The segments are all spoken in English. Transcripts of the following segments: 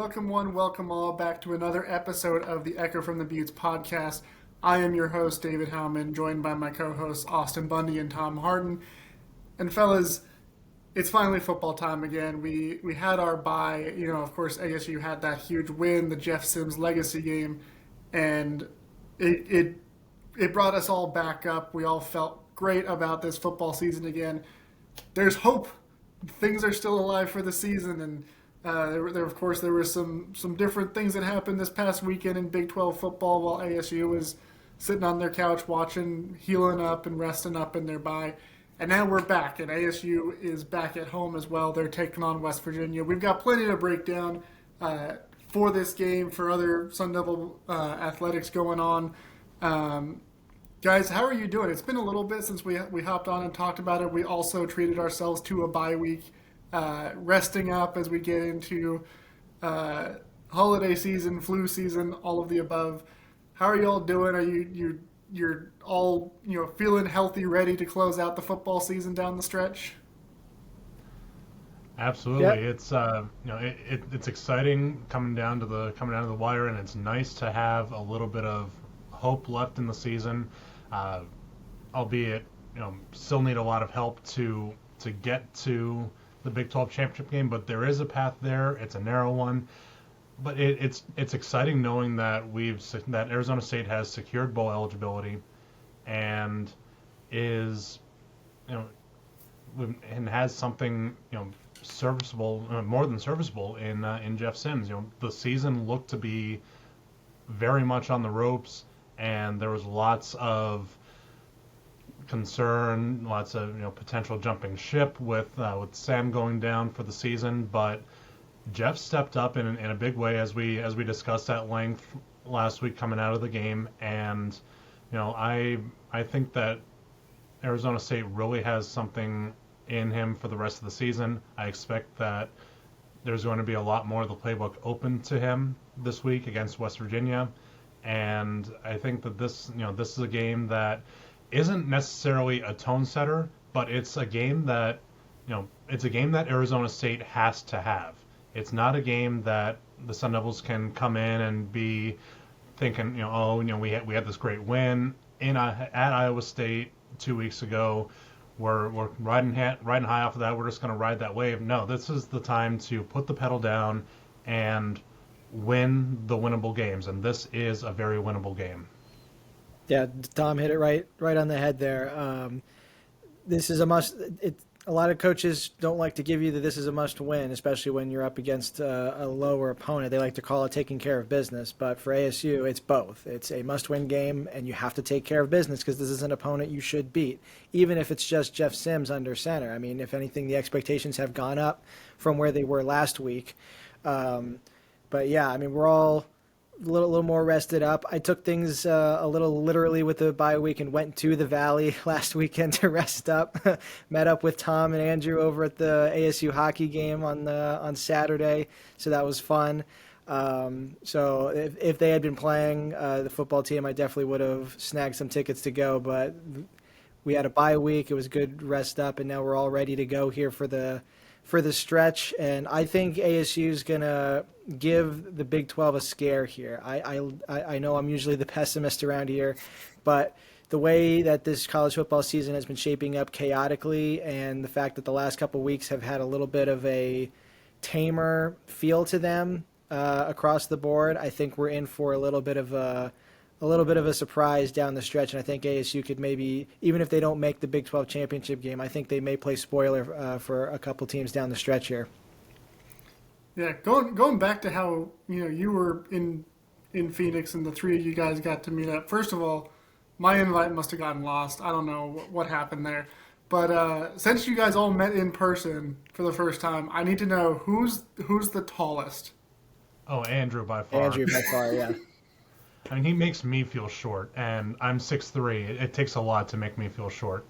Welcome one, welcome all back to another episode of the Echo from the Buttes podcast. I am your host, David Howman, joined by my co-hosts, Austin Bundy and Tom Harden. And fellas, it's finally football time again. We had our bye. Of course, ASU had that huge win, the Jeff Sims legacy game, and it brought us all back up. We all felt great about this football season again. There's hope. Things are still alive for the season, and there were some different things that happened this past weekend in Big 12 football while ASU was sitting on their couch watching, healing up and resting up in their bye. And now we're back, and ASU is back at home as well. They're taking on West Virginia. We've got plenty to break down for this game, for other Sun Devil athletics going on. Guys, how are you doing? It's been a little bit since we hopped on and talked about it. We also treated ourselves to a bye week. Resting up as we get into holiday season, flu season, all of the above. How are you all doing? Are you're all feeling healthy, ready to close out the football season down the stretch? Absolutely, Yep. it's exciting coming down to the wire, and it's nice to have a little bit of hope left in the season, albeit still need a lot of help to get to the Big 12 championship game, but there is a path there. It's a narrow one, but it's exciting knowing that that Arizona State has secured bowl eligibility, and is and has something serviceable, more than serviceable in Jeff Sims. The season looked to be very much on the ropes, and there was lots of concern, lots of potential jumping ship with Sam going down for the season, but Jeff stepped up in a big way as we discussed at length last week coming out of the game, and I think that Arizona State really has something in him for the rest of the season. I expect that there's going to be a lot more of the playbook open to him this week against West Virginia, and I think that this is a game that isn't necessarily a tone setter, but it's a game that Arizona State has to have. It's not a game that the Sun Devils can come in and be thinking, we had this great win at Iowa State 2 weeks ago. We're riding high off of that. We're just going to ride that wave. No, this is the time to put the pedal down and win the winnable games, and this is a very winnable game. Yeah, Tom hit it right on the head there. This is a must. A lot of coaches don't like to give you that this is a must win, especially when you're up against a lower opponent. They like to call it taking care of business. But for ASU, it's both. It's a must win game, and you have to take care of business because this is an opponent you should beat, even if it's just Jeff Sims under center. I mean, if anything, the expectations have gone up from where they were last week. But yeah, I mean, we're all a little more rested up. I took things a little literally with the bye week and went to the Valley last weekend to rest up. Met up with Tom and Andrew over at the ASU hockey game on Saturday, so that was fun. So if they had been playing the football team, I definitely would have snagged some tickets to go. But we had a bye week. It was good rest up, and now we're all ready to go here for the stretch, and I think ASU is going to give the Big 12 a scare here. I know I'm usually the pessimist around here, but the way that this college football season has been shaping up chaotically, and the fact that the last couple weeks have had a little bit of a tamer feel to them across the board, I think we're in for a little bit of a surprise down the stretch, and I think ASU could maybe, even if they don't make the Big 12 championship game, I think they may play spoiler for a couple teams down the stretch here. Yeah, going back to how you were in Phoenix and the three of you guys got to meet up. First of all, my invite must have gotten lost. I don't know what happened there, but since you guys all met in person for the first time, I need to know who's the tallest. Oh, Andrew by far. Andrew by far, yeah. I mean, he makes me feel short, and I'm 6'3". It takes a lot to make me feel short.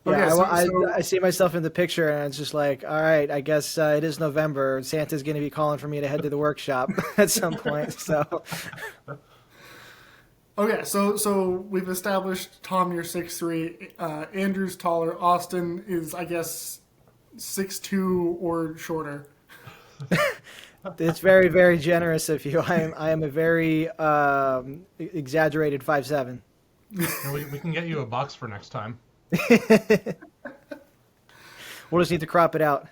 Yeah, Okay, I see myself in the picture, and it's just like, all right, I guess it is November. Santa's going to be calling for me to head to the workshop at some point. So, okay, so we've established Tom, you're 6'3", Andrew's taller, Austin is, I guess, 6'2" or shorter. It's very, very generous of you. I am a very exaggerated 5'7". We can get you a box for next time. We'll just need to crop it out.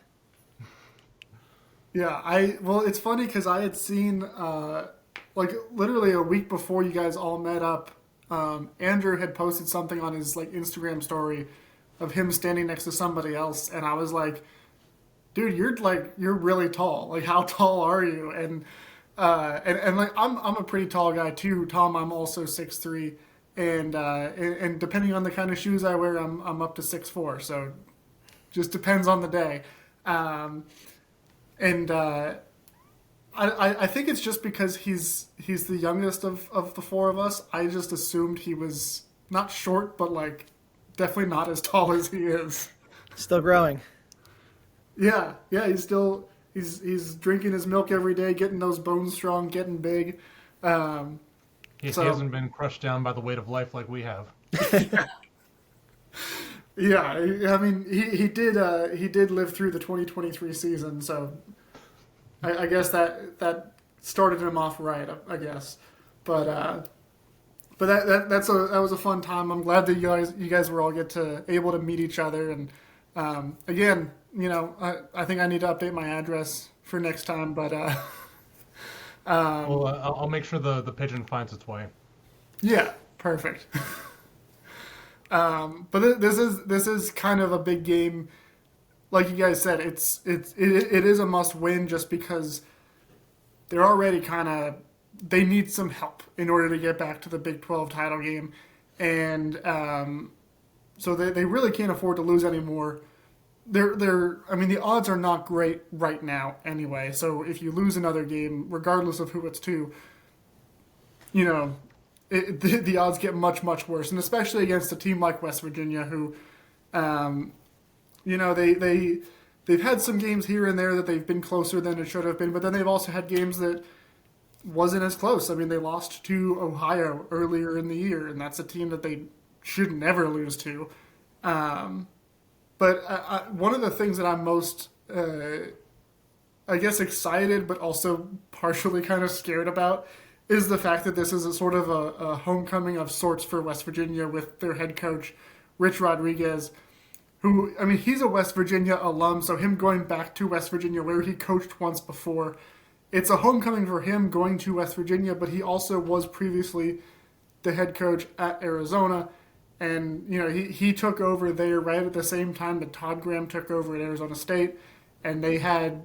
Yeah, well, it's funny because I had seen like literally a week before you guys all met up, Andrew had posted something on his like Instagram story of him standing next to somebody else, and I was like, dude, you're really tall. Like, how tall are you? And like I'm a pretty tall guy too. Tom, I'm also 6'3", and depending on the kind of shoes I wear, I'm up to 6'4". So just depends on the day. And I think it's just because he's the youngest of the four of us. I just assumed he was not short, but like definitely not as tall as he is. Still growing. Yeah, he's drinking his milk every day, getting those bones strong, getting big. He hasn't been crushed down by the weight of life like we have. Yeah, I mean he did live through the 2023 season, so I guess that started him off right, I guess. But that was a fun time. I'm glad that you guys were all able to meet each other, and again, I think I need to update my address for next time, but Well, I'll make sure the pigeon finds its way. yeah, perfect. But this is kind of a big game. Like you guys said, it is a must win just because they're already they need some help in order to get back to the Big 12 title game, and so they really can't afford to lose anymore. I mean, the odds are not great right now anyway. So if you lose another game, regardless of who it's to, the odds get much, much worse, and especially against a team like West Virginia, who, they've had some games here and there that they've been closer than it should have been, but then they've also had games that wasn't as close. I mean, they lost to Ohio earlier in the year, and that's a team that they should never lose to. But one of the things that I'm most, I guess, excited, but also partially kind of scared about is the fact that this is a sort of a homecoming of sorts for West Virginia with their head coach, Rich Rodriguez, who, I mean, he's a West Virginia alum, so him going back to West Virginia where he coached once before, it's a homecoming for him going to West Virginia, but he also was previously the head coach at Arizona. And, he took over there right at the same time that Todd Graham took over at Arizona State. And they had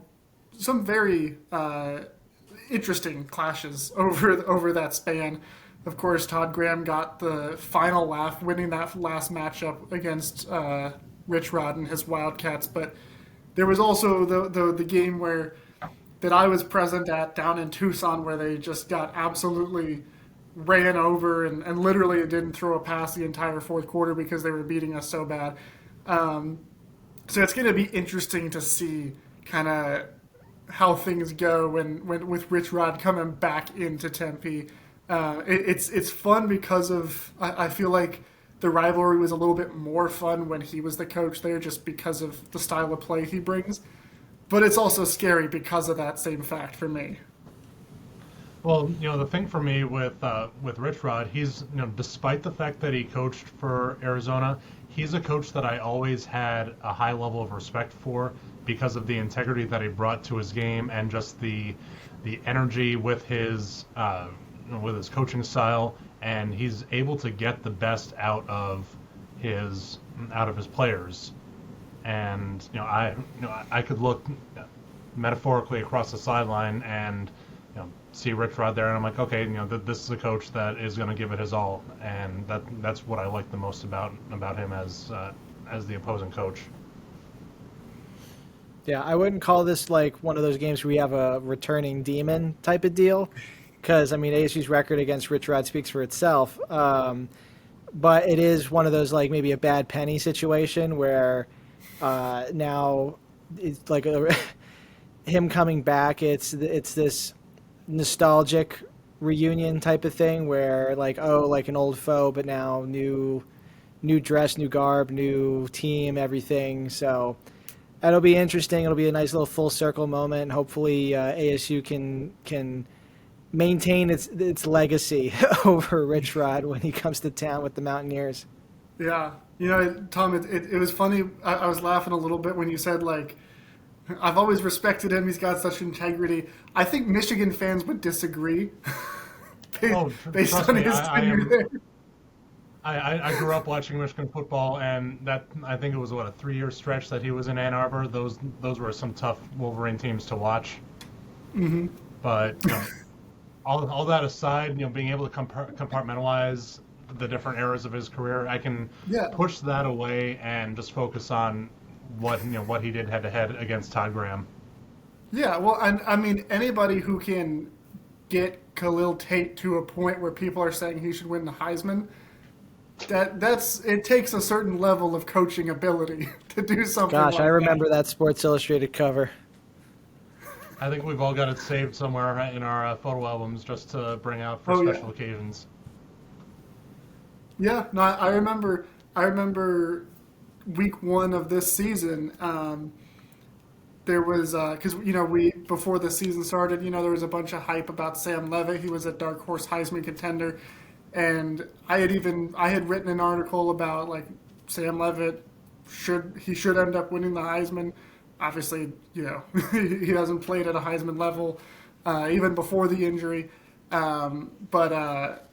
some very interesting clashes over that span. Of course, Todd Graham got the final laugh, winning that last matchup against Rich Rod and his Wildcats. But there was also the game that I was present at down in Tucson where they just got absolutely ran over and literally didn't throw a pass the entire fourth quarter because they were beating us so bad. So it's going to be interesting to see kind of how things go when with Rich Rod coming back into Tempe. It's fun because I feel like the rivalry was a little bit more fun when he was the coach there just because of the style of play he brings. But it's also scary because of that same fact for me. Well, the thing for me with Rich Rod, he's, despite the fact that he coached for Arizona, he's a coach that I always had a high level of respect for because of the integrity that he brought to his game and just the energy with his coaching style, and he's able to get the best out of his players. And I could look metaphorically across the sideline and see Rich Rod there, and I'm like, okay, this is a coach that is going to give it his all, and that's what I like the most about him as the opposing coach. Yeah, I wouldn't call this like one of those games where we have a returning demon type of deal, because I mean ASU's record against Rich Rod speaks for itself. But it is one of those like maybe a bad penny situation where now it's like him coming back. It's this nostalgic reunion type of thing where like an old foe, but now new dress, new garb, new team, everything. So That'll be interesting. It'll be a nice little full circle moment. Hopefully, ASU can maintain its legacy over Rich Rod when he comes to town with the Mountaineers. Yeah. Tom, it was funny. I was laughing a little bit when you said, like, I've always respected him. He's got such integrity. I think Michigan fans would disagree based trust on me, his tenure there. I grew up watching Michigan football, and that I think it was a 3-year stretch that he was in Ann Arbor. Those were some tough Wolverine teams to watch. Mm-hmm. But all that aside, being able to compartmentalize the different eras of his career, I can push that away and just focus on what he did head to head against Todd Graham. Yeah, well, I mean, anybody who can get Khalil Tate to a point where people are saying he should win the Heisman, it takes a certain level of coaching ability to do something. Gosh, like I remember that Sports Illustrated cover. I think we've all got it saved somewhere in our photo albums just to bring out for special occasions. Yeah, no, I remember week 1 of this season. There was because we before the season started, there was a bunch of hype about Sam Levitt. He was a dark horse Heisman contender, and I had written an article about, like, Sam Levitt should end up winning the Heisman. Obviously, he hasn't played at a Heisman level even before the injury, but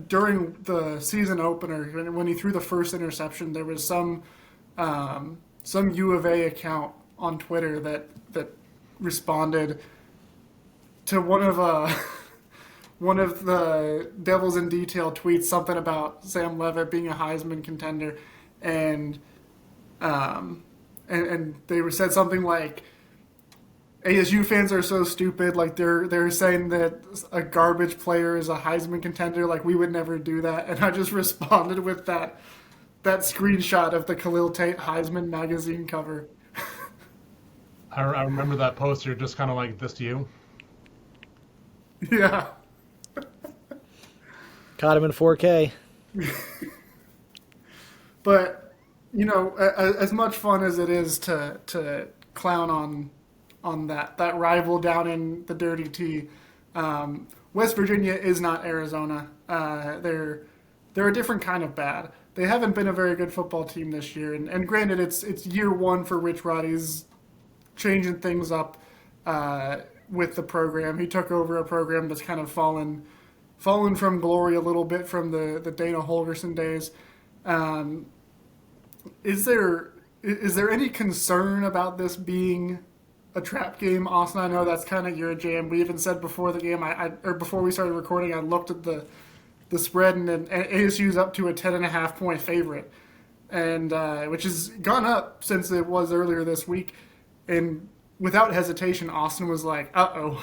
during the season opener, when he threw the first interception, there was some U of A account on Twitter that responded to one of the Devils in Detail tweets, something about Sam Levitt being a Heisman contender, and they said something like, ASU fans are so stupid, like they're saying that a garbage player is a Heisman contender, like we would never do that. And I just responded with that screenshot of the Khalil Tate Heisman magazine cover. I remember that post. You're just kind of like, this to you? Yeah. Caught him in 4K. But, as much fun as it is to clown on that rival down in the Dirty T, West Virginia is not Arizona. They're a different kind of bad. They haven't been a very good football team this year, and granted, it's year 1 for Rich Rod. He's changing things up with the program. He took over a program that's kind of fallen from glory a little bit from the Dana Holgerson days. Is there any concern about this being a trap game, Austin? I know that's kind of your jam. We even said before the game, or before we started recording, I looked at the spread, and ASU's up to a 10.5 point favorite, and which has gone up since it was earlier this week. And without hesitation, Austin was like, "Uh-oh."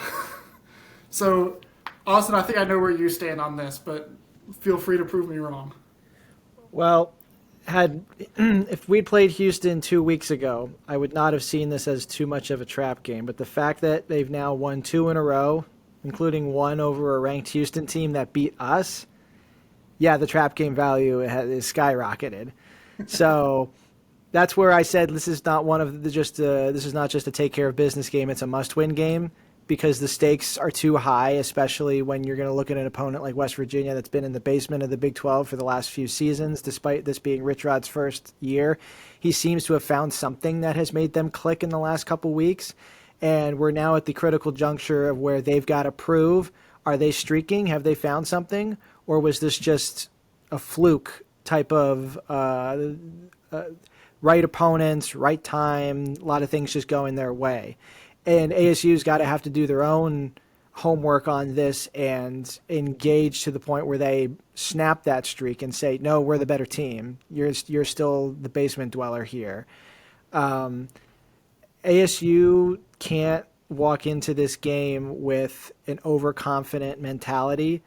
So, Austin, I think I know where you stand on this, but feel free to prove me wrong. Well, if we'd played Houston 2 weeks ago, I would not have seen this as too much of a trap game. But the fact that they've now won 2 in a row, including one over a ranked Houston team that beat us, the trap game value is skyrocketed. So that's where I said this is not this is not just a take care of business game. It's a must-win game, because the stakes are too high, especially when you're going to look at an opponent like West Virginia that's been in the basement of the Big 12 for the last few seasons. Despite this being Rich Rod's first year, he seems to have found something that has made them click in the last couple weeks. And we're now at the critical juncture of where they've got to prove, are they streaking? Have they found something? Or was this just a fluke type of right opponents, right time, a lot of things just going their way? And ASU's got to have to do their own homework on this and engage to the point where they snap that streak and say, no, we're the better team. You're still the basement dweller here. ASU can't walk into this game with an overconfident mentality,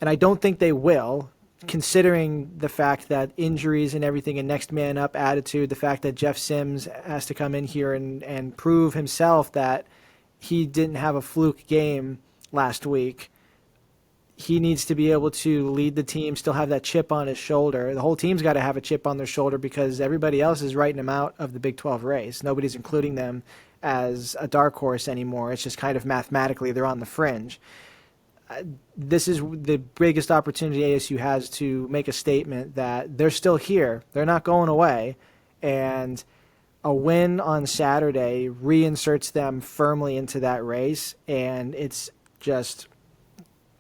and I don't think they will, considering the fact that injuries and everything and next man up attitude, the fact that Jeff Sims has to come in here and prove himself that he didn't have a fluke game last week. he needs to be able to lead the team, still have that chip on his shoulder. The whole team's got to have a chip on their shoulder because everybody else is writing them out of the Big 12 race. Nobody's including them as a dark horse anymore. It's just kind of mathematically they're on the fringe. This is the biggest opportunity ASU has to make a statement that they're still here. They're not going away. And a win on Saturday reinserts them firmly into that race. And it's just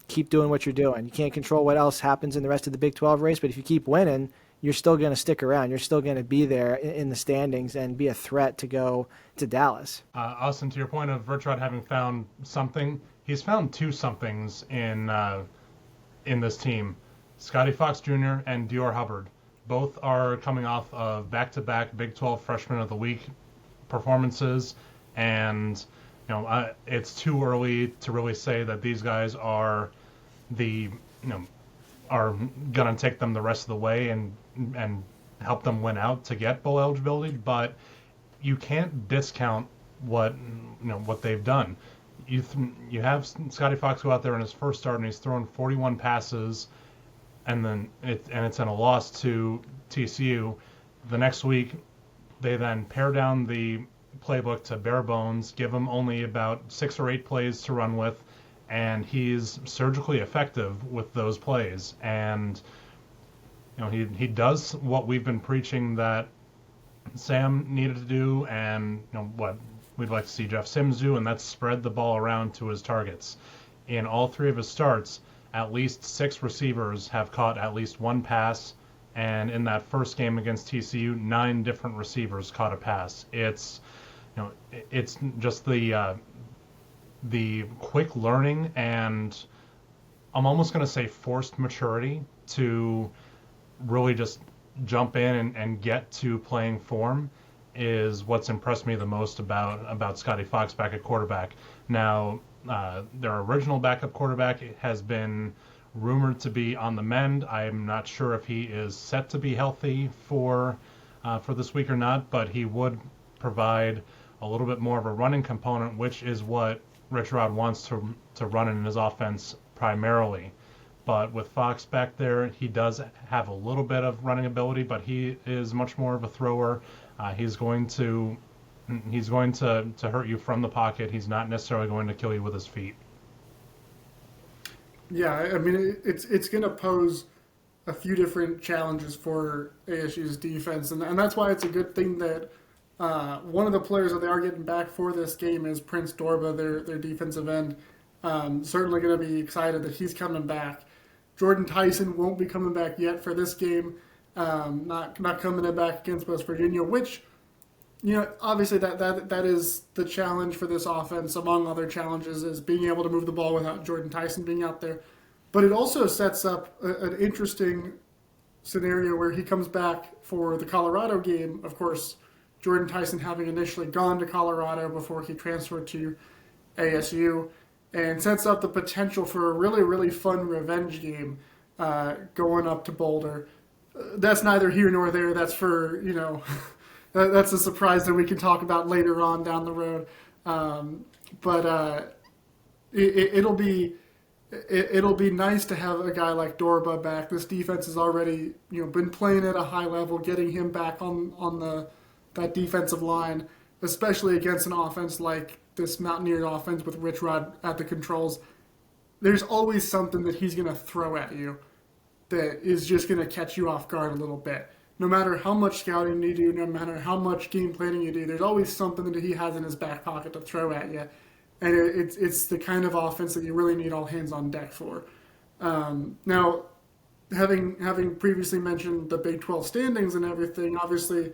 keep doing what you're doing. You can't control what else happens in the rest of the Big 12 race, but if you keep winning, you're still going to stick around. You're still going to be there in the standings and be a threat to go to Dallas. Austin, to your point of Richrod having found something, he's found two somethings in this team. Scotty Fox Jr. and Dior Hubbard. Both are coming off of back-to-back Big 12 Freshman of the Week performances, and it's too early to really say that these guys are are gonna take them the rest of the way and help them win out to get bowl eligibility. But you can't discount what they've done. You have Scotty Fox go out there in his first start and he's thrown 41 passes, and it's in a loss to TCU. The next week, they then pare down the playbook to bare bones, give him only about 6 or 8 plays to run with, and he's surgically effective with those plays. And he does what we've been preaching that Sam needed to do, and what we'd like to see Jeff Sims do, and that's spread the ball around to his targets. In all 3 of his starts, at least 6 receivers have caught at least one pass, and in that first game against TCU, 9 different receivers caught a pass. It's just the quick learning, and I'm almost going to say forced maturity to really just jump in and get to playing form is what's impressed me the most about Scotty Fox back at quarterback. Now, their original backup quarterback has been rumored to be on the mend. I'm not sure if he is set to be healthy for this week or not, but he would provide a little bit more of a running component, which is what Rich Rod wants to run in his offense primarily. But with Fox back there, he does have a little bit of running ability, but he is much more of a thrower. He's going to hurt you from the pocket. He's not necessarily going to kill you with his feet. Yeah, I mean, it's going to pose a few different challenges for ASU's defense, and that's why it's a good thing that one of the players that they are getting back for this game is Prince Dorba, their defensive end. Certainly going to be excited that he's coming back. Jordan Tyson won't be coming back yet for this game. Not coming back against West Virginia, which, obviously that is the challenge for this offense, among other challenges, is being able to move the ball without Jordan Tyson being out there. But it also sets up an interesting scenario where he comes back for the Colorado game. Of course, Jordan Tyson having initially gone to Colorado before he transferred to ASU, and sets up the potential for a really, really fun revenge game going up to Boulder. That's neither here nor there. That's for, that's a surprise that we can talk about later on down the road. But it'll be nice to have a guy like Dorba back. This defense has already been playing at a high level. Getting him back on that defensive line, especially against an offense like this Mountaineers offense with Rich Rod at the controls, there's always something that he's going to throw at you that is just going to catch you off guard a little bit. No matter how much scouting you do, no matter how much game planning you do, there's always something that he has in his back pocket to throw at you. And it's the kind of offense that you really need all hands on deck for. Now, having previously mentioned the Big 12 standings and everything, obviously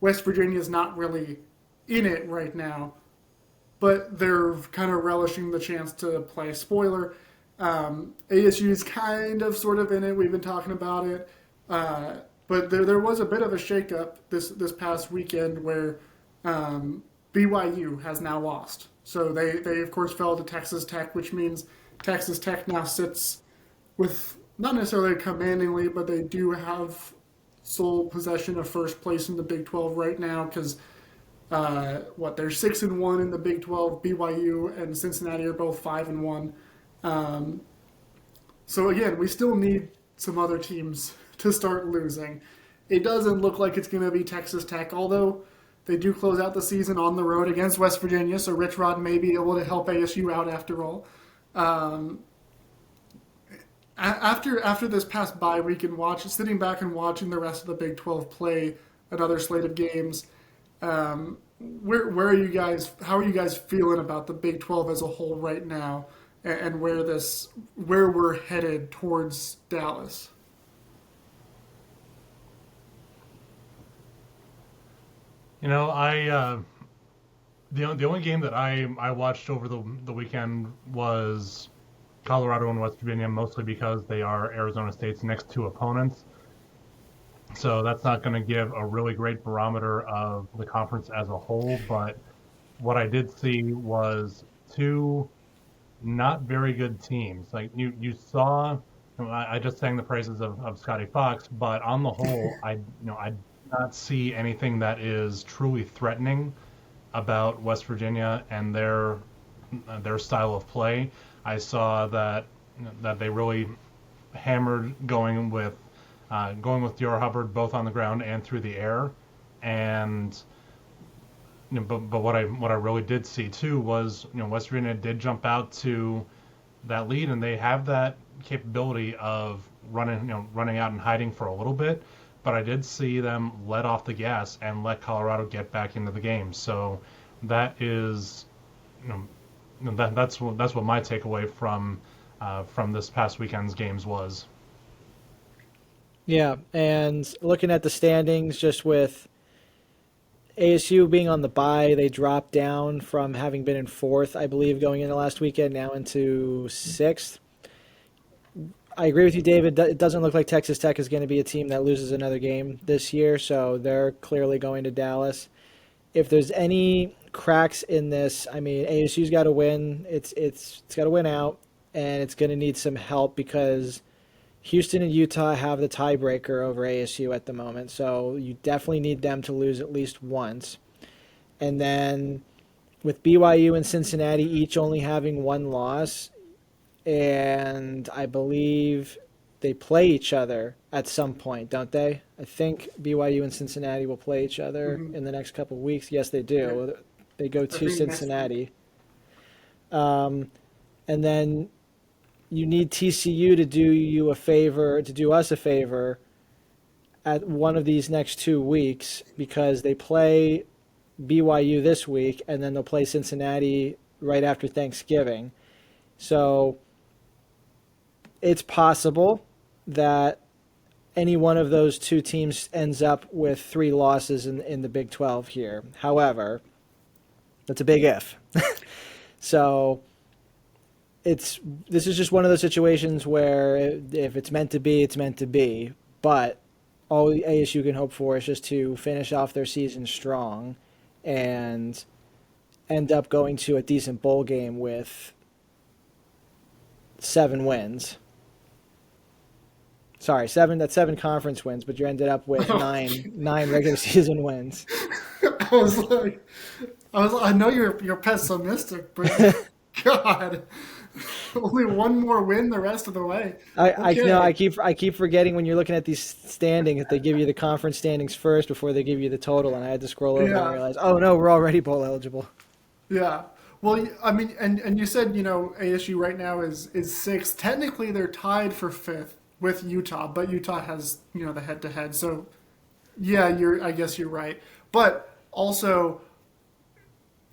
West Virginia is not really in it right now, but they're kind of relishing the chance to play spoiler. ASU is kind of sort of in it. We've been talking about it. But there was a bit of a shakeup this past weekend where BYU has now lost. So they of course fell to Texas Tech, which means Texas Tech now sits with not necessarily a commanding lead, but they do have sole possession of first place in the Big 12 right now because they're 6-1 in the Big 12. BYU and Cincinnati are both 5-1. So again, we still need some other teams to start losing. It doesn't look like it's going to be Texas Tech, although they do close out the season on the road against West Virginia, so Rich Rod may be able to help ASU out after all. Um, after this past bye week and sitting back and watching the rest of the Big 12 play another slate of games, where are you guys? How are you guys feeling about the Big 12 as a whole right now, and where we're headed towards Dallas? The only game that I watched over the weekend was Colorado and West Virginia, mostly because they are Arizona State's next two opponents. So that's not going to give a really great barometer of the conference as a whole. But what I did see was two not very good teams. Like you saw, I just sang the praises of Scotty Fox, but on the whole, I did not see anything that is truly threatening about West Virginia and their style of play. I saw that they really hammered going with Dior Hubbard both on the ground and through the air, and but what I really did see too was West Virginia did jump out to that lead, and they have that capability of running out and hiding for a little bit. But I did see them let off the gas and let Colorado get back into the game. So that is that's what my takeaway from this past weekend's games was. Yeah, and looking at the standings, just with ASU being on the bye, they dropped down from having been in fourth, I believe, going into last weekend, now into sixth. I agree with you, David. It doesn't look like Texas Tech is going to be a team that loses another game this year, so they're clearly going to Dallas. If there's any cracks in this, I mean, ASU's got to win. It's got to win out, and it's going to need some help because Houston and Utah have the tiebreaker over ASU at the moment, so you definitely need them to lose at least once. And then with BYU and Cincinnati each only having one loss, and I believe they play each other at some point, don't they? I think BYU and Cincinnati will play each other in the next couple of weeks. Yes, they do. They go to Cincinnati. And then you need TCU to do you a favor, to do us a favor at one of these next 2 weeks, because they play BYU this week and then they'll play Cincinnati right after Thanksgiving. So it's possible that any one of those two teams ends up with 3 losses in the Big 12 here. However, that's a big if. So this is just one of those situations where if it's meant to be, it's meant to be. But all ASU can hope for is just to finish off their season strong and end up going to a decent bowl game with 7 wins. Sorry, that's 7 conference wins, but you ended up with nine regular season wins. I know you're pessimistic, but God, only one more win the rest of the way. I know I keep forgetting when you're looking at these standings that they give you the conference standings first before they give you the total, and I had to scroll over and realize, oh no, we're already bowl eligible. Yeah. Well, I mean, and you said ASU right now is 6th. Technically, they're tied for 5th with Utah, but Utah has the head-to-head. So yeah, I guess you're right. But also,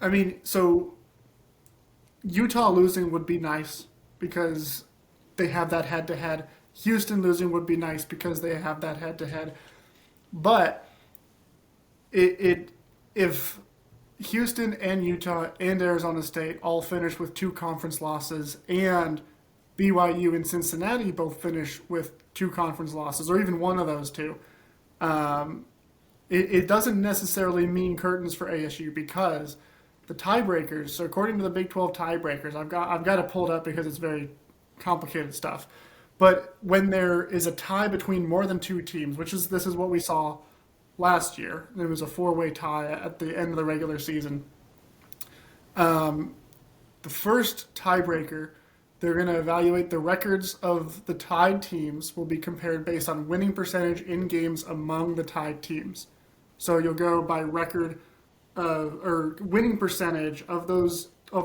I mean, so Utah losing would be nice because they have that head-to-head. Houston losing would be nice because they have that head-to-head. But if Houston and Utah and Arizona State all finish with 2 conference losses, and BYU and Cincinnati both finish with 2 conference losses, or even one of those two, it doesn't necessarily mean curtains for ASU, because the tiebreakers. So according to the Big 12 tiebreakers, I've got it pulled up because it's very complicated stuff. But when there is a tie between more than 2 teams, this is what we saw last year. There was a 4-way tie at the end of the regular season. The first tiebreaker They're going to evaluate the records of the tied teams will be compared based on winning percentage in games among the tied teams. So you'll go by record or winning percentage of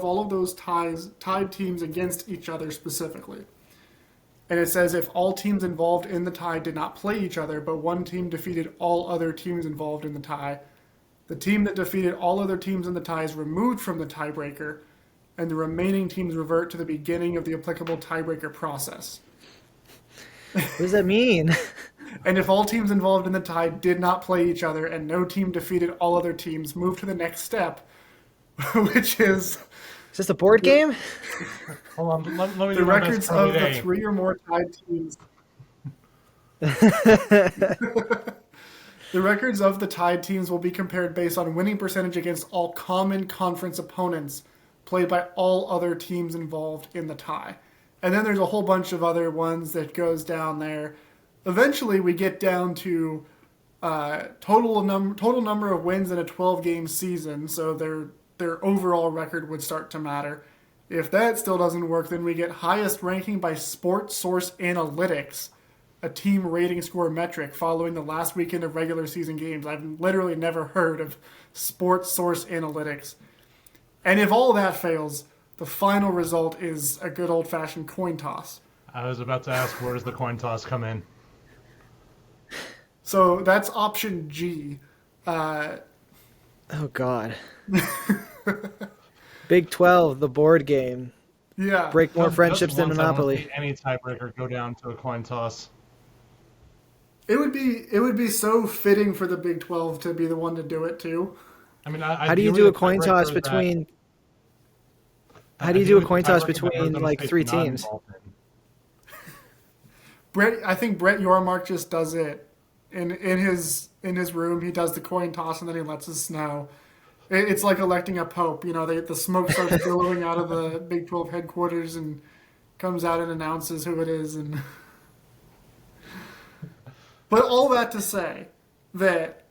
all of those tied teams against each other specifically. And it says if all teams involved in the tie did not play each other, but one team defeated all other teams involved in the tie, the team that defeated all other teams in the tie is removed from the tiebreaker, and the remaining teams revert to the beginning of the applicable tiebreaker process. What does that mean? And if all teams involved in the tie did not play each other and no team defeated all other teams, move to the next step, which is... Is this a board game? Hold on, let me the do my records best of the today. 3 or more tied teams. The records of the tied teams will be compared based on winning percentage against all common conference opponents played by all other teams involved in the tie. And then there's a whole bunch of other ones that goes down there. Eventually, we get down to total number of wins in a 12-game season, so their overall record would start to matter. If that still doesn't work, then we get highest ranking by Sports Source Analytics, a team rating score metric following the last weekend of regular season games. I've literally never heard of Sports Source Analytics. And if all that fails, the final result is a good old-fashioned coin toss. I was about to ask, where does the coin toss come in? So that's option G. Oh, God. Big 12, the board game. Yeah. Break more Just friendships than once I wanna Monopoly. see any tiebreaker go down to a coin toss. It would be so fitting for the Big 12 to be the one to do it too. I mean, How do you do a coin toss between? How do you do a coin toss between like 3 teams? I think Brett Yormark just does it in his room. He does the coin toss and then he lets us know. It's like electing a pope. You know, the smoke starts billowing out of the Big 12 headquarters and comes out and announces who it is. And but all that to say that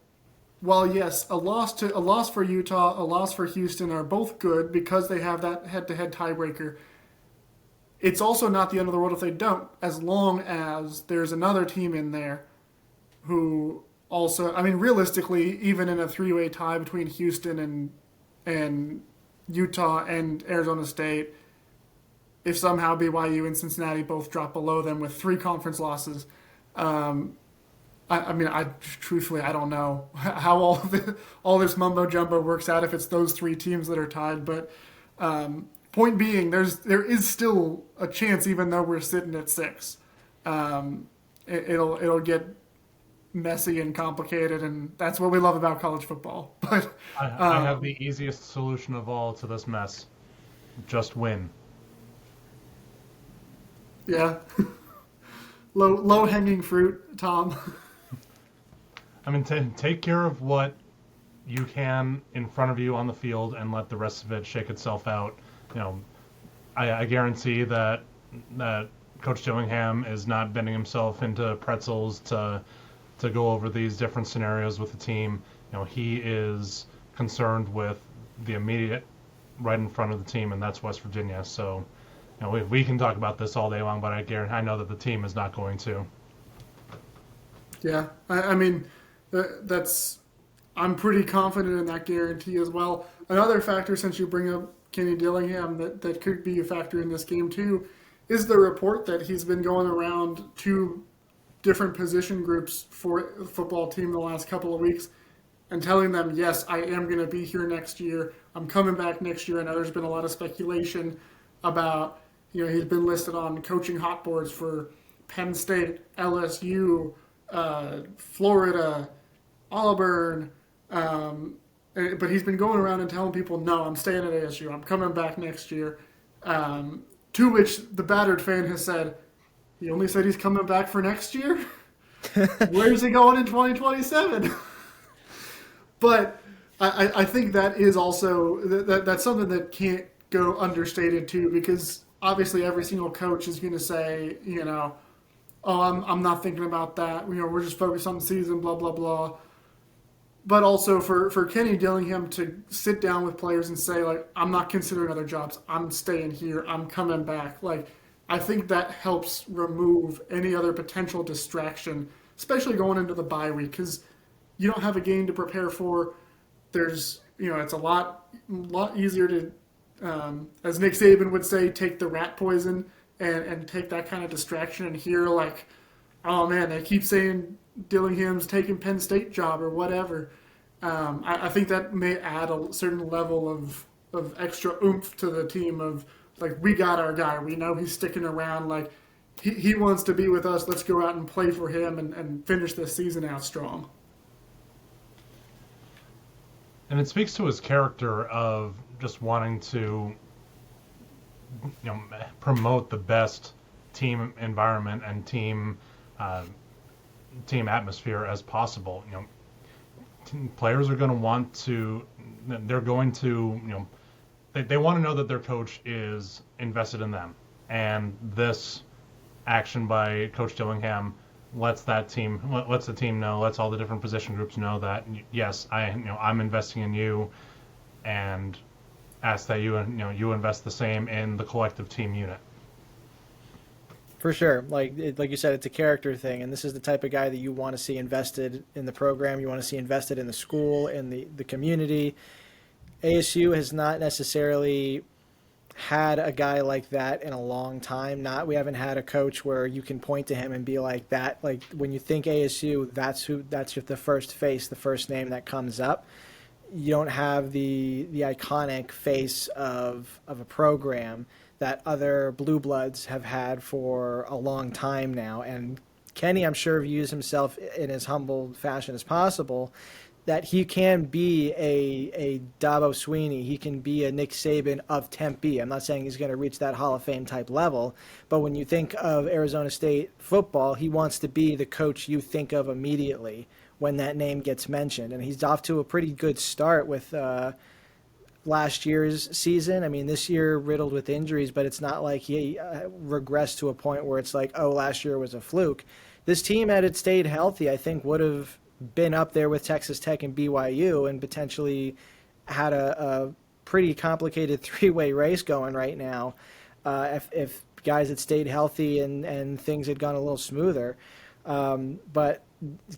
while yes, a loss for Utah, a loss for Houston are both good because they have that head-to-head tiebreaker. It's also not the end of the world if they don't, as long as there's another team in there who also, I mean, realistically, even in a 3-way tie between Houston and Utah and Arizona State, if somehow BYU and Cincinnati both drop below them with 3 conference losses, I truthfully I don't know how all this mumbo jumbo works out if it's those 3 teams that are tied. But point being, there is still a chance, even though we're sitting at 6. It'll get messy and complicated, and that's what we love about college football. But I have the easiest solution of all to this mess: just win. Yeah, low hanging fruit, Tom. I mean, take care of what you can in front of you on the field and let the rest of it shake itself out. You know, I guarantee that Coach Dillingham is not bending himself into pretzels to go over these different scenarios with the team. You know, he is concerned with the immediate right in front of the team, and that's West Virginia. So, you know, we can talk about this all day long, but I know that the team is not going to. Yeah, I mean, I'm pretty confident in that guarantee as well. Another factor, since you bring up Kenny Dillingham, that could be a factor in this game too, is the report that he's been going around to different position groups for the football team the last couple of weeks and telling them, yes, I am going to be here next year. I'm coming back next year. I know there's been a lot of speculation about, he's been listed on coaching hot boards for Penn State, LSU, Florida, Auburn, but he's been going around and telling people, no, I'm staying at ASU. I'm coming back next year. To which the battered fan has said, he only said he's coming back for next year? Where's he going in 2027? But I think that is also, that's something that can't go understated too, because obviously every single coach is going to say, oh, I'm not thinking about that. We're just focused on the season, blah, blah, blah. but also for Kenny Dillingham to sit down with players and say, like, I'm not considering other jobs. I'm staying here. I'm coming back. Like, I think that helps remove any other potential distraction, especially going into the bye week, because you don't have a game to prepare for. There's, it's a lot easier to, as Nick Saban would say, take the rat poison and take that kind of distraction and hear, like, oh man, they keep saying Dillingham's taking Penn State job or whatever. I think that may add a certain level of extra oomph to the team of, like, we got our guy. We know he's sticking around. Like, he wants to be with us. Let's go out and play for him and finish this season out strong. And it speaks to his character of just wanting to, promote the best team environment and team atmosphere as possible. Players are going to want to. They're going to. They want to know that their coach is invested in them, and this action by Coach Dillingham lets the team know, lets all the different position groups know that yes, I'm investing in you, and ask that you invest the same in the collective team unit. For sure. Like you said, it's a character thing, and this is the type of guy that you want to see invested in the program. You want to see invested in the school, in the community. ASU has not necessarily had a guy like that in a long time. We haven't had a coach where you can point to him and be like that. Like, when you think ASU, that's the first face, the first name that comes up. You don't have the iconic face of a program that other blue bloods have had for a long time now. And Kenny, I'm sure, views himself in as humble fashion as possible, that he can be a Dabo Swinney, he can be a Nick Saban of Tempe. I'm not saying he's going to reach that Hall of Fame type level, but when you think of Arizona State football, he wants to be the coach you think of immediately when that name gets mentioned. And he's off to a pretty good start with last year's season. I mean, this year riddled with injuries, but it's not like he regressed to a point where it's like, oh, last year was a fluke. This team, had it stayed healthy, I think would have been up there with Texas Tech and BYU and potentially had a pretty complicated three-way race going right now if guys had stayed healthy and things had gone a little smoother. But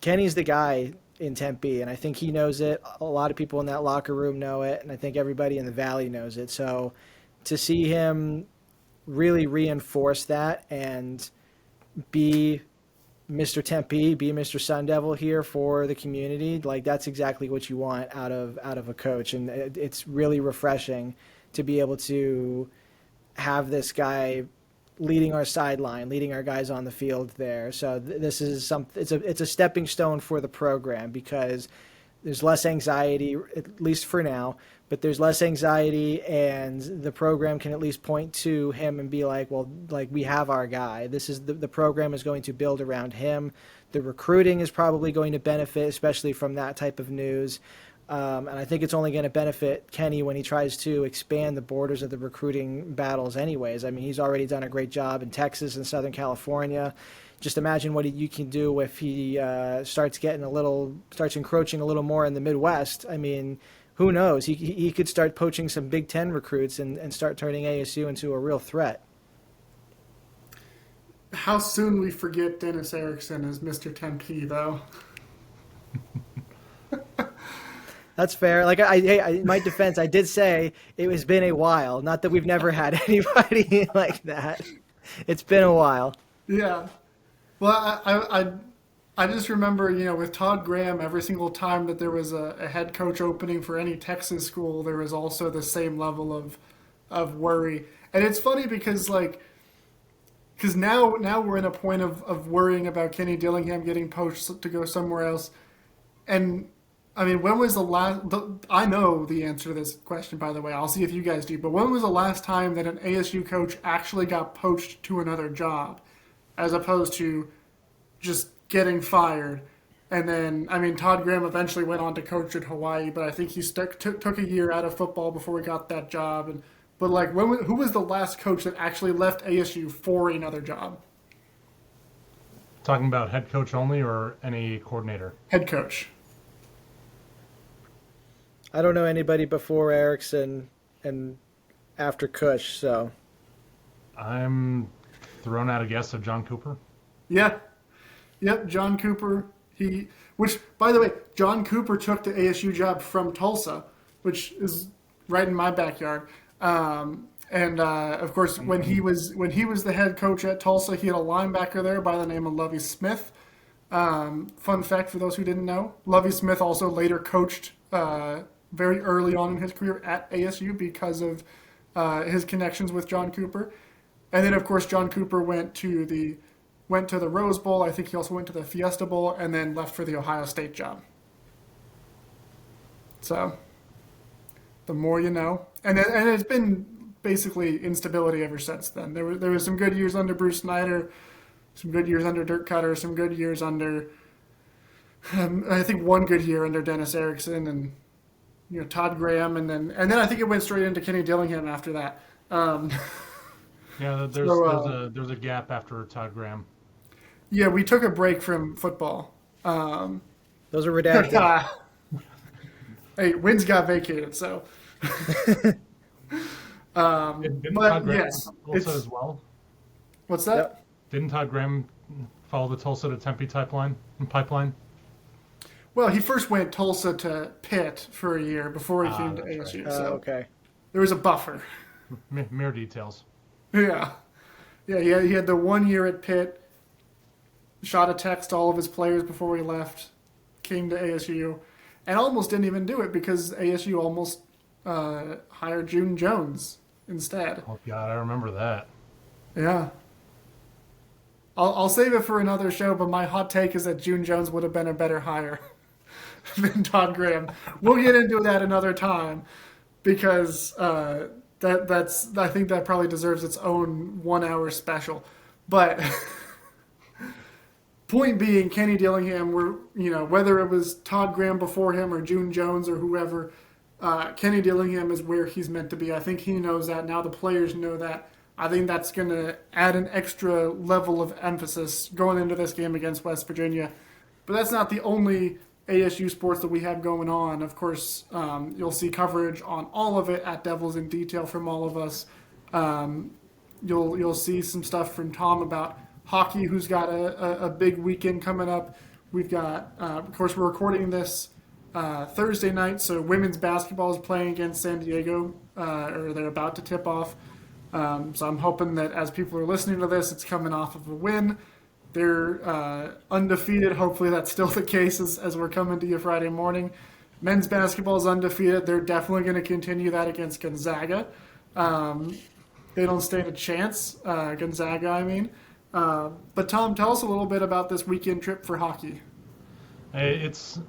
Kenny's the guy in Tempe, and I think he knows it. A lot of people in that locker room know it, and I think everybody in the Valley knows it. So to see him really reinforce that and be Mr. Tempe, be Mr. Sun Devil here for the community, like, that's exactly what you want out of a coach. And it's really refreshing to be able to have this guy leading our sideline, leading our guys on the field there. So this is it's a stepping stone for the program, because there's less anxiety, at least for now, but there's less anxiety, and the program can at least point to him and be like, well, like, we have our guy. This is the program is going to build around him. The recruiting is probably going to benefit, especially from that type of news. And I think it's only going to benefit Kenny when he tries to expand the borders of the recruiting battles anyways. I mean, he's already done a great job in Texas and Southern California. Just imagine what you can do if he starts encroaching a little more in the Midwest. I mean, who knows? He could start poaching some Big Ten recruits and start turning ASU into a real threat. How soon we forget Dennis Erickson as Mr. Tempe, though. That's fair. Like, in my defense, I did say it has been a while. Not that we've never had anybody like that. It's been a while. Yeah. Well, I just remember, with Todd Graham, every single time that there was a head coach opening for any Texas school, there was also the same level of worry. And it's funny because now we're in a point of worrying about Kenny Dillingham getting poached to go somewhere else. And I mean, when was the last? I know the answer to this question, by the way. I'll see if you guys do. But when was the last time that an ASU coach actually got poached to another job, as opposed to just getting fired? And then, I mean, Todd Graham eventually went on to coach at Hawaii, but I think he took a year out of football before he got that job. But who was the last coach that actually left ASU for another job? Talking about head coach only or any coordinator? Head coach. I don't know anybody before Erickson and after Cush, so I'm throwing out a guess of John Cooper. Yeah. Yep, John Cooper. Which, by the way, John Cooper took the ASU job from Tulsa, which is right in my backyard. And of course, when he was the head coach at Tulsa, he had a linebacker there by the name of Lovie Smith. Fun fact for those who didn't know, Lovie Smith also later coached very early on in his career at ASU because of his connections with John Cooper. And then, of course, John Cooper went to the Rose Bowl. I think he also went to the Fiesta Bowl, and then left for the Ohio State job. So, the more you know. And it's been basically instability ever since then. There was some good years under Bruce Snyder, some good years under Dirk Cutter, some good years under, I think one good year under Dennis Erickson and Todd Graham, and then I think it went straight into Kenny Dillingham after that. Yeah, there's a gap after Todd Graham. Yeah, we took a break from football. those are redacted. Hey, Wins got vacated, so. Didn't but Todd Graham yes, Tulsa as well? What's that? Yep. Didn't Todd Graham follow the Tulsa to Tempe pipeline? Well, he first went Tulsa to Pitt for a year before he came to that's ASU. right. So Okay. there was a buffer. Mere details. Yeah. Yeah, he had the 1 year at Pitt, shot a text to all of his players before he left, came to ASU, and almost didn't even do it because ASU almost hired June Jones instead. Oh God, I remember that. Yeah. I'll save it for another show, but my hot take is that June Jones would have been a better hire than Todd Graham. We'll get into that another time because that's I think that probably deserves its own 1 hour special. But point being, Kenny Dillingham, whether it was Todd Graham before him or June Jones or whoever, Kenny Dillingham is where he's meant to be. I think he knows that now. The players know that. I think that's going to add an extra level of emphasis going into this game against West Virginia. But that's not the only ASU sports that we have going on. Of course, you'll see coverage on all of it at Devils in Detail from all of us. You'll see some stuff from Tom about hockey, who's got a big weekend coming up. We've got, of course, we're recording this Thursday night, so women's basketball is playing against San Diego, or they're about to tip off. So I'm hoping that as people are listening to this, it's coming off of a win. They're undefeated. Hopefully that's still the case as we're coming to you Friday morning. Men's basketball is undefeated. They're definitely going to continue that against Gonzaga. They don't stand a chance, Gonzaga, I mean. But Tom, tell us a little bit about this weekend trip for hockey. It's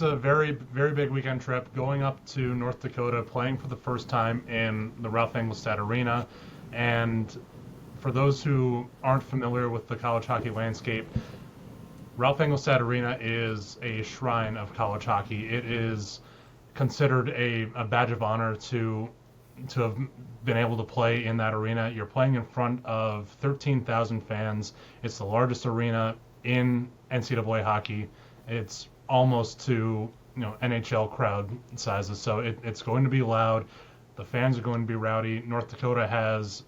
a very, very big weekend trip going up to North Dakota, playing for the first time in the Ralph Engelstad Arena. And for those who aren't familiar with the college hockey landscape, Ralph Engelstad Arena is a shrine of college hockey. It is considered a badge of honor to have been able to play in that arena. You're playing in front of 13,000 fans. It's the largest arena in NCAA hockey. It's almost to NHL crowd sizes, so it's going to be loud. The fans are going to be rowdy. North Dakota has,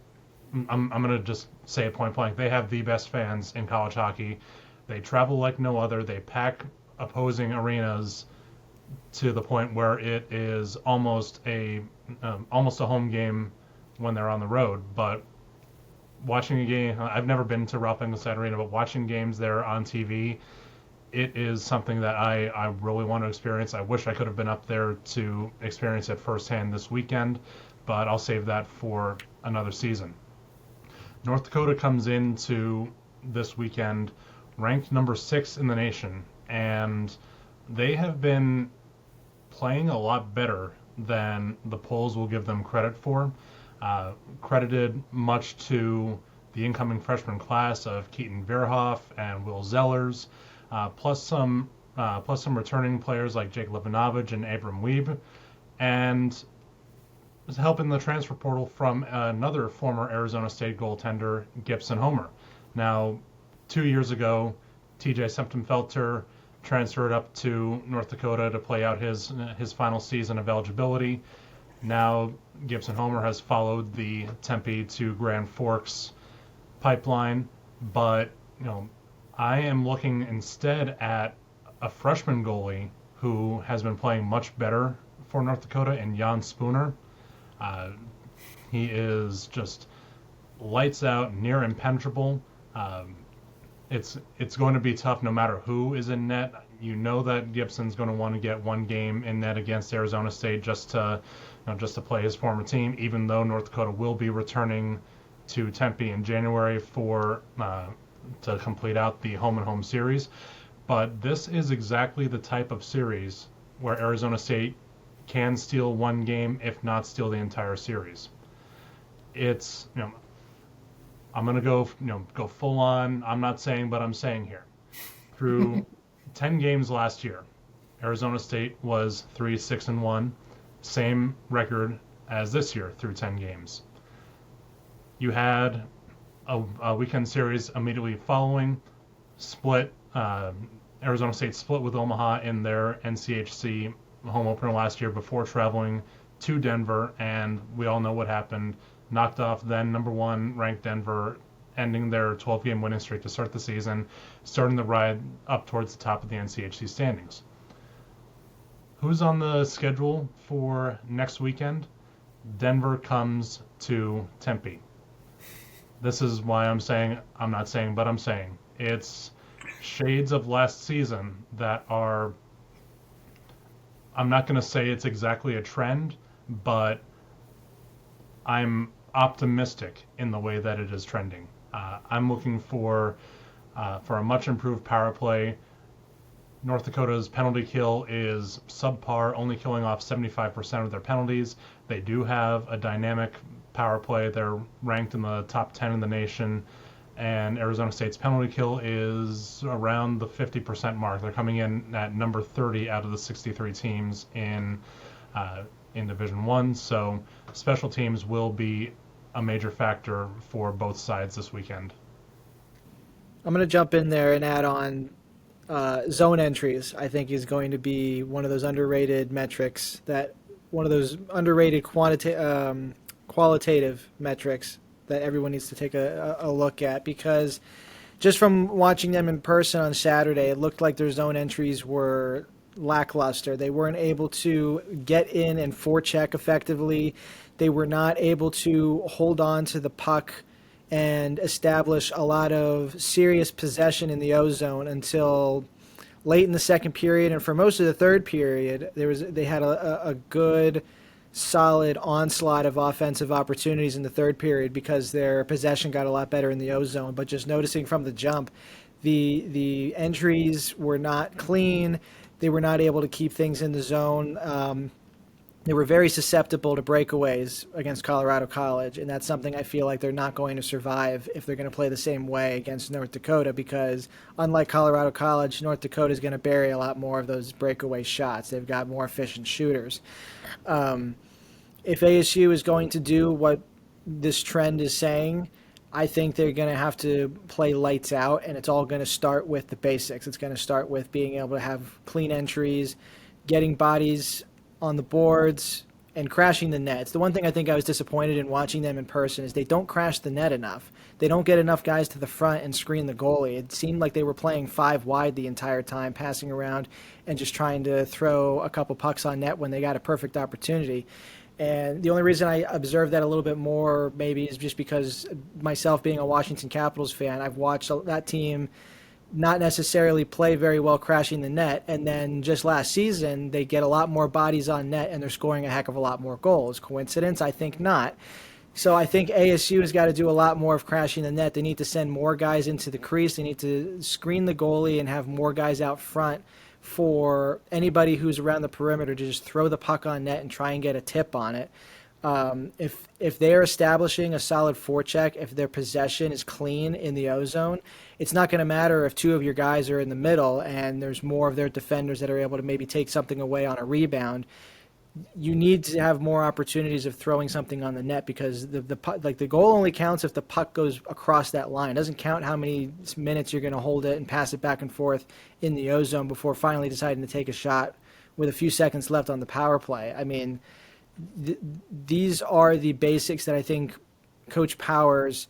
I'm going to just say it point blank, they have the best fans in college hockey. They travel like no other. They pack opposing arenas to the point where it is almost a home game when they're on the road. But watching a game, I've never been to Ralph Engelstad Arena, but watching games there on TV, it is something that I really want to experience. I wish I could have been up there to experience it firsthand this weekend, but I'll save that for another season. North Dakota comes into this weekend ranked number 6 in the nation, and they have been playing a lot better than the polls will give them credit for. Credited much to the incoming freshman class of Keaton Verhoff and Will Zellers, plus some returning players like Jake Livanovich and Abram Wiebe, and help in the transfer portal from another former Arizona State goaltender, Gibson Homer. Now, 2 years ago, TJ Semptimphelter transferred up to North Dakota to play out his final season of eligibility. Now Gibson Homer has followed the Tempe to Grand Forks pipeline, but I am looking instead at a freshman goalie who has been playing much better for North Dakota, and Jan Spooner. He is just lights out, near impenetrable. It's going to be tough no matter who is in net. You know that Gibson's going to want to get one game in net against Arizona State just to play his former team, even though North Dakota will be returning to Tempe in January to complete out the home and home series. But this is exactly the type of series where Arizona State can steal one game, if not steal the entire series. It's I'm gonna go full on. I'm not saying, but I'm saying here. Through 10 games last year, Arizona State was 3-6-1, same record as this year through 10 games. You had a weekend series immediately following, split. Arizona State split with Omaha in their NCHC home opener last year before traveling to Denver, and we all know what happened. Knocked off then number 1 ranked Denver, ending their 12-game winning streak to start the season, starting the ride up towards the top of the NCHC standings. Who's on the schedule for next weekend? Denver comes to Tempe. This is why I'm saying, I'm not saying, but I'm saying, it's shades of last season that are, I'm not going to say it's exactly a trend, but I'm optimistic in the way that it is trending. I'm looking for a much improved power play. North Dakota's penalty kill is subpar, only killing off 75% of their penalties. They do have a dynamic power play. They're ranked in the top 10 in the nation, and Arizona State's penalty kill is around the 50% mark. They're coming in at number 30 out of the 63 teams in Division One. So special teams will be a major factor for both sides this weekend. I'm going to jump in there and add on zone entries. I think is going to be one of those underrated metrics, qualitative metrics that everyone needs to take a look at, because just from watching them in person on Saturday, it looked like their zone entries were lackluster. They weren't able to get in and forecheck effectively. They were not able to hold on to the puck and establish a lot of serious possession in the O zone until late in the second period, and for most of the third period, they had a good, solid onslaught of offensive opportunities in the third period because their possession got a lot better in the O zone. But just noticing from the jump, the entries were not clean. They were not able to keep things in the zone. They were very susceptible to breakaways against Colorado College, and that's something I feel like they're not going to survive if they're going to play the same way against North Dakota, because unlike Colorado College, North Dakota is going to bury a lot more of those breakaway shots. They've got more efficient shooters. If ASU is going to do what this trend is saying, I think they're going to have to play lights out, and it's all going to start with the basics. It's going to start with being able to have clean entries, getting bodies on the boards, and crashing the net. It's the one thing I think I was disappointed in watching them in person is they don't crash the net enough. They don't get enough guys to the front and screen the goalie. It seemed like they were playing 5 wide the entire time, passing around and just trying to throw a couple pucks on net when they got a perfect opportunity. And the only reason I observed that a little bit more maybe is just because myself being a Washington Capitals fan, I've watched that team not necessarily play very well crashing the net, and then just last season they get a lot more bodies on net and they're scoring a heck of a lot more goals. Coincidence? I think not. So I think ASU has got to do a lot more of crashing the net. They need to send more guys into the crease. They need to screen the goalie and have more guys out front for anybody who's around the perimeter to just throw the puck on net and try and get a tip on it. If they're establishing a solid forecheck, if their possession is clean in the O zone, it's not going to matter if 2 of your guys are in the middle and there's more of their defenders that are able to maybe take something away on a rebound. you need to have more opportunities of throwing something on the net, because the goal only counts if the puck goes across that line. It doesn't count how many minutes you're going to hold it and pass it back and forth in the O zone before finally deciding to take a shot with a few seconds left on the power play. I mean, these are the basics that I think Coach Powers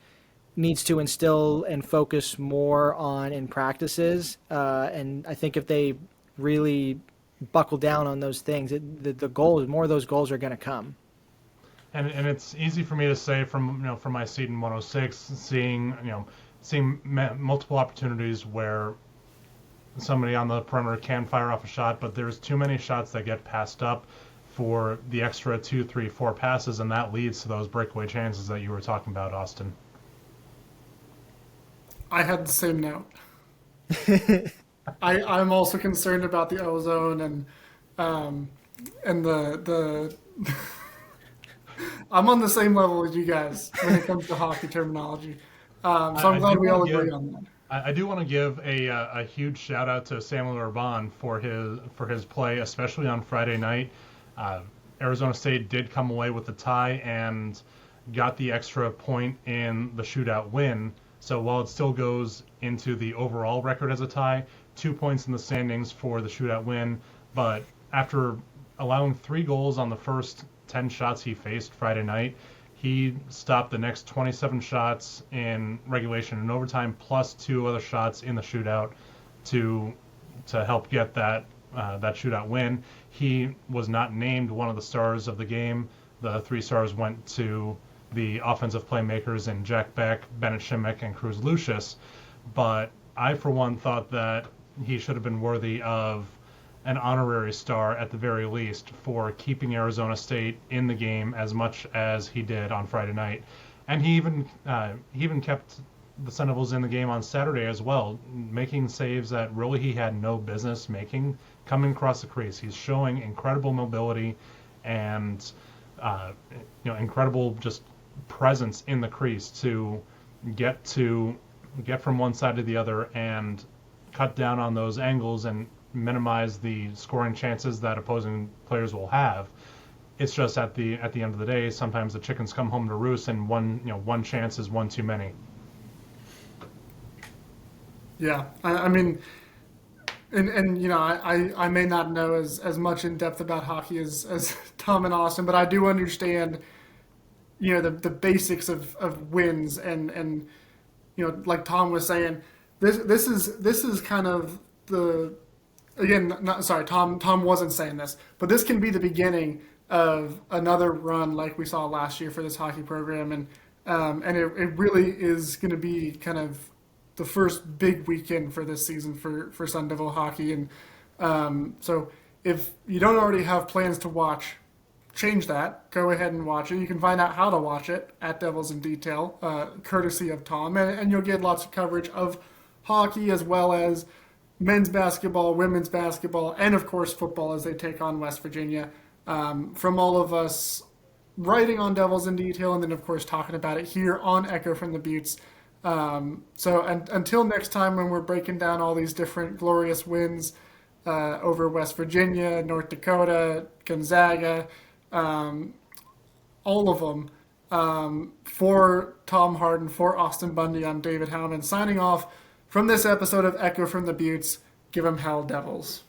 needs to instill and focus more on in practices. And I think if they really buckle down on those things, the goals, more of those goals are going to come. And it's easy for me to say from my seat in 106, seeing multiple opportunities where somebody on the perimeter can fire off a shot, but there's too many shots that get passed up for the extra 2, 3, 4 passes, and that leads to those breakaway chances that you were talking about, Austin. I had the same note. I'm also concerned about the ozone and the I'm on the same level as you guys when it comes to hockey terminology. So I'm glad we all agree on that. I do want to give a huge shout out to Samuel Urban for his play, especially on Friday night. Arizona State did come away with the tie and got the extra point in the shootout win. So while it still goes into the overall record as a tie, 2 points in the standings for the shootout win. But after allowing 3 goals on the first 10 shots he faced Friday night, he stopped the next 27 shots in regulation and overtime, plus 2 other shots in the shootout to help get that shootout win. He was not named one of the stars of the game. The 3 stars went to the offensive playmakers in Jack Beck, Bennett Shimmick, and Cruz Lucius. But I, for one, thought that he should have been worthy of an honorary star at the very least for keeping Arizona State in the game as much as he did on Friday night. And he even kept the Sun Devils in the game on Saturday as well, making saves that really he had no business making, coming across the crease. He's showing incredible mobility and incredible just presence in the crease to get from one side to the other and cut down on those angles and minimize the scoring chances that opposing players will have. It's just at the end of the day, sometimes the chickens come home to roost, and one chance is one too many. Yeah, I mean, and I may not know as much in depth about hockey as Tom and Austin, but I do understand the basics of wins and like Tom was saying, this is kind of the, again, Tom wasn't saying this, but this can be the beginning of another run like we saw last year for this hockey program, and it really is going to be kind of the first big weekend for this season for Sun Devil hockey. And so if you don't already have plans to watch, change that. Go ahead and watch it. You can find out how to watch it at Devils in Detail, courtesy of Tom, and you'll get lots of coverage of hockey as well as men's basketball, women's basketball, and of course football as they take on West Virginia. From all of us writing on Devils in Detail, and then of course talking about it here on Echo from the Buttes. Until next time, when we're breaking down all these different glorious wins over West Virginia, North Dakota, Gonzaga, all of them, for Tom Harden, for Austin Bundy, I'm David Howman, signing off from this episode of Echo from the Buttes. Give 'em hell, Devils.